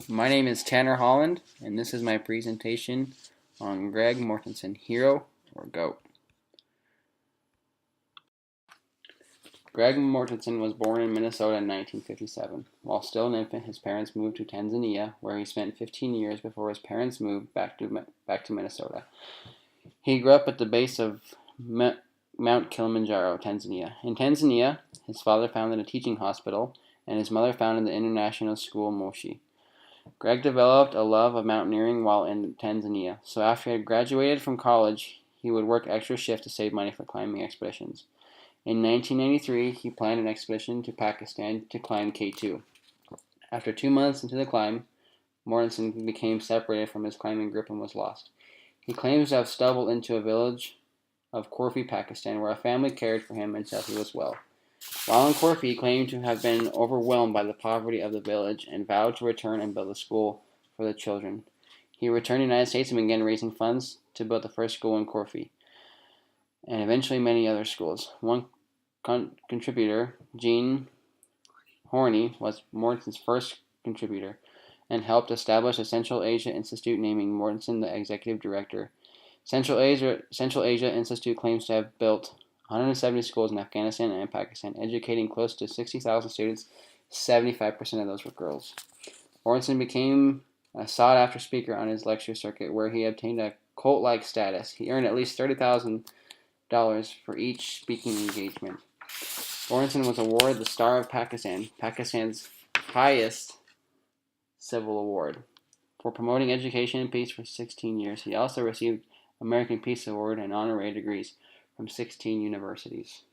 My name is Tanner Holland, and this is my presentation on Greg Mortensen, Hero or Goat. Greg Mortensen was born in Minnesota in 1957. While still an infant, his parents moved to Tanzania, where he spent 15 years before his parents moved back to Minnesota. He grew up at the base of Mount Kilimanjaro, Tanzania. In Tanzania, his father founded a teaching hospital, and his mother founded the international school Moshi. Greg developed a love of mountaineering while in Tanzania, so after he had graduated from college, he would work extra shifts to save money for climbing expeditions. In 1993, he planned an expedition to Pakistan to climb K2. After 2 months into the climb, Mortensen became separated from his climbing group and was lost. He claims to have stumbled into a village of Corfu, Pakistan, where a family cared for him until he was well. While in Corfu, he claimed to have been overwhelmed by the poverty of the village and vowed to return and build a school for the children. He returned to the United States and began raising funds to build the first school in Corfu, and eventually many other schools. One contributor, Gene Horney, was Mortensen's first contributor and helped establish the Central Asia Institute, naming Mortensen the executive director. Central Asia Institute claims to have built 170 schools in Afghanistan and Pakistan, educating close to 60,000 students. 75% of those were girls. Mortensen became a sought-after speaker on his lecture circuit, where he obtained a cult-like status. He earned at least $30,000 for each speaking engagement. Mortensen was awarded the Star of Pakistan, Pakistan's highest civil award, for promoting education and peace for 16 years. He also received American Peace Award and honorary degrees from 16 universities.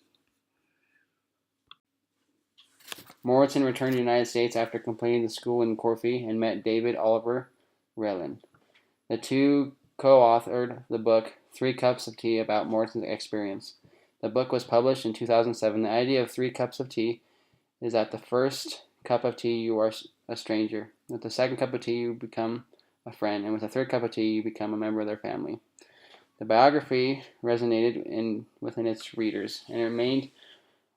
Mortensen returned to the United States after completing the school in Corfu and met David Oliver Raylan. The two co-authored the book 3 Cups of Tea about Mortensen's experience. The book was published in 2007. The idea of 3 cups of tea is that the first cup of tea you are a stranger. With the second cup of tea you become a friend, and with the third cup of tea you become a member of their family. The biography resonated within its readers, and it remained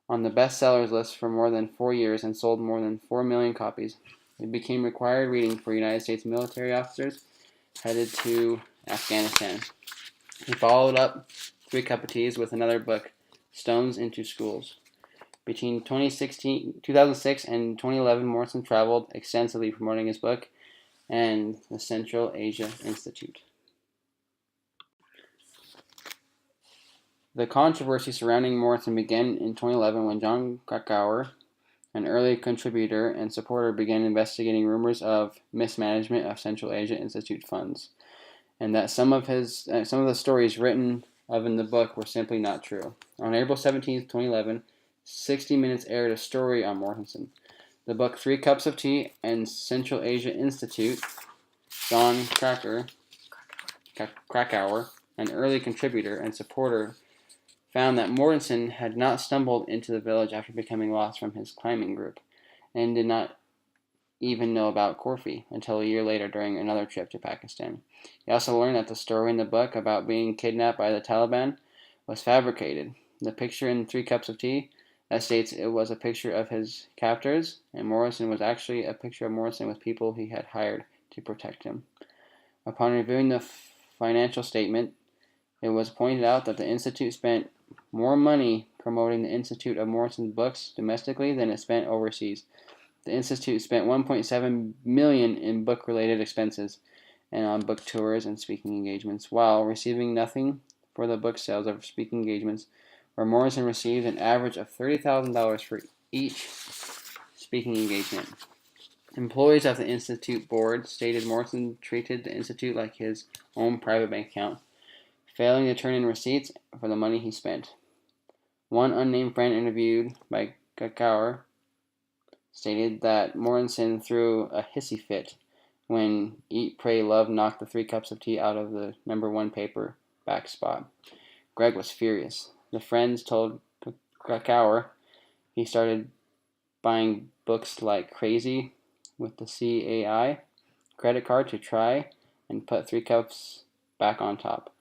on the bestsellers list for more than 4 years and sold more than 4 million copies. It became required reading for United States military officers headed to Afghanistan. He followed up 3 Cup of Teas with another book, Stones into Schools. Between 2006 and 2011, Mortensen traveled extensively promoting his book and the Central Asia Institute. The controversy surrounding Mortensen began in 2011 when John Krakauer, an early contributor and supporter, began investigating rumors of mismanagement of Central Asia Institute funds, and that some of the stories written of in the book were simply not true. On April 17, 2011, 60 Minutes aired a story on Mortensen. The book 3 Cups of Tea and Central Asia Institute. John Krakauer, an early contributor and supporter, found that Mortensen had not stumbled into the village after becoming lost from his climbing group, and did not even know about Corfu until a year later during another trip to Pakistan. He also learned that the story in the book about being kidnapped by the Taliban was fabricated. The picture in 3 Cups of Tea that states it was a picture of his captors, and Mortensen was actually a picture of Mortensen with people he had hired to protect him. Upon reviewing the financial statement, it was pointed out that the Institute spent more money promoting the Institute of Mortensen's books domestically than it spent overseas. The Institute spent $1.7 million in book-related expenses and on book tours and speaking engagements, while receiving nothing for the book sales of speaking engagements, where Mortensen received an average of $30,000 for each speaking engagement. Employees of the Institute board stated Mortensen treated the Institute like his own private bank account, failing to turn in receipts for the money he spent. One unnamed friend interviewed by Krakauer stated that Mortensen threw a hissy fit when Eat, Pray, Love knocked the 3 Cups of Tea out of the #1 paperback spot. Greg was furious. The friends told Krakauer he started buying books like crazy with the CAI credit card to try and put 3 Cups back on top.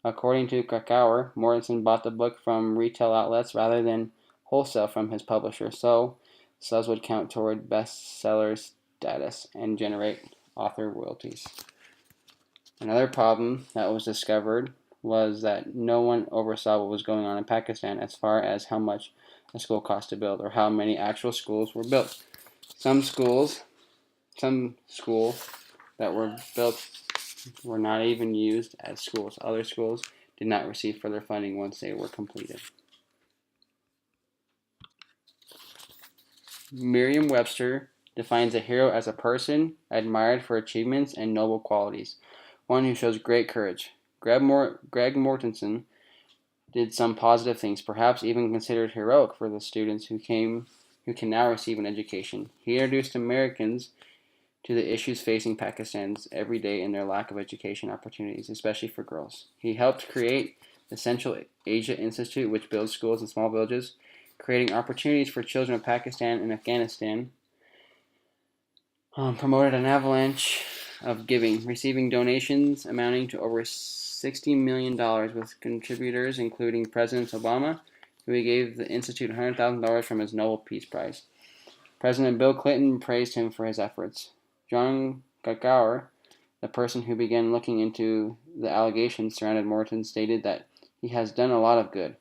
According to Krakauer, Mortensen bought the book from retail outlets rather than wholesale from his publisher, so sales would count toward bestsellers status and generate author royalties. Another problem that was discovered was that no one oversaw what was going on in Pakistan as far as how much a school cost to build or how many actual schools were built. Some schools that were built were not even used as schools. Other schools did not receive further funding once they were completed. Merriam-Webster defines a hero as a person admired for achievements and noble qualities, one who shows great courage. Greg Mortensen did some positive things, perhaps even considered heroic for the students who can now receive an education. He introduced Americans to the issues facing Pakistanis every day in their lack of education opportunities, especially for girls. He helped create the Central Asia Institute, which builds schools in small villages, creating opportunities for children of Pakistan and Afghanistan. Promoted an avalanche of giving, receiving donations amounting to over $60 million with contributors including President Obama, who he gave the Institute $100,000 from his Nobel Peace Prize. President Bill Clinton praised him for his efforts. John Kakaur, the person who began looking into the allegations surrounding Morton, stated that he has done a lot of good.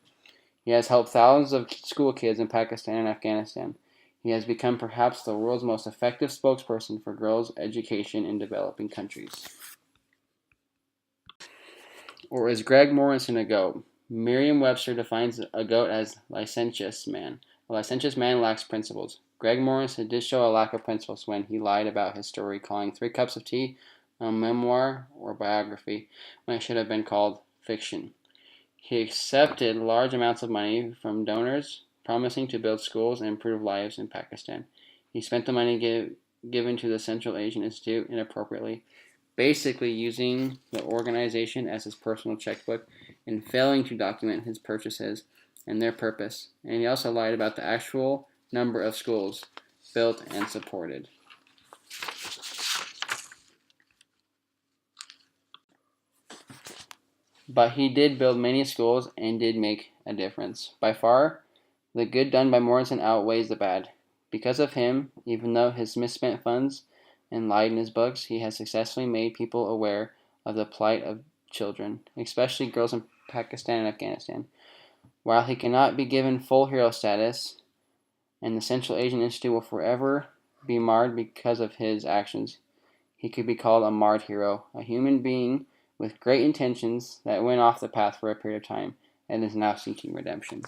He has helped thousands of school kids in Pakistan and Afghanistan. He has become perhaps the world's most effective spokesperson for girls' education in developing countries. Or is Greg Mortensen a goat? Merriam-Webster defines a goat as licentious man. A licentious man lacks principles. Greg Mortensen did show a lack of principles when he lied about his story, calling 3 Cups of Tea a memoir or biography when it should have been called fiction. He accepted large amounts of money from donors, promising to build schools and improve lives in Pakistan. He spent the money given to the Central Asian Institute inappropriately, basically using the organization as his personal checkbook and failing to document his purchases and their purpose. And he also lied about the actual number of schools built and supported. But he did build many schools and did make a difference. By far, the good done by Mortensen outweighs the bad. Because of him, even though his misspent funds and lied in his books, he has successfully made people aware of the plight of children, especially girls in Pakistan and Afghanistan. While he cannot be given full hero status, and the Central Asian Institute will forever be marred because of his actions, he could be called a marred hero, a human being with great intentions that went off the path for a period of time and is now seeking redemption.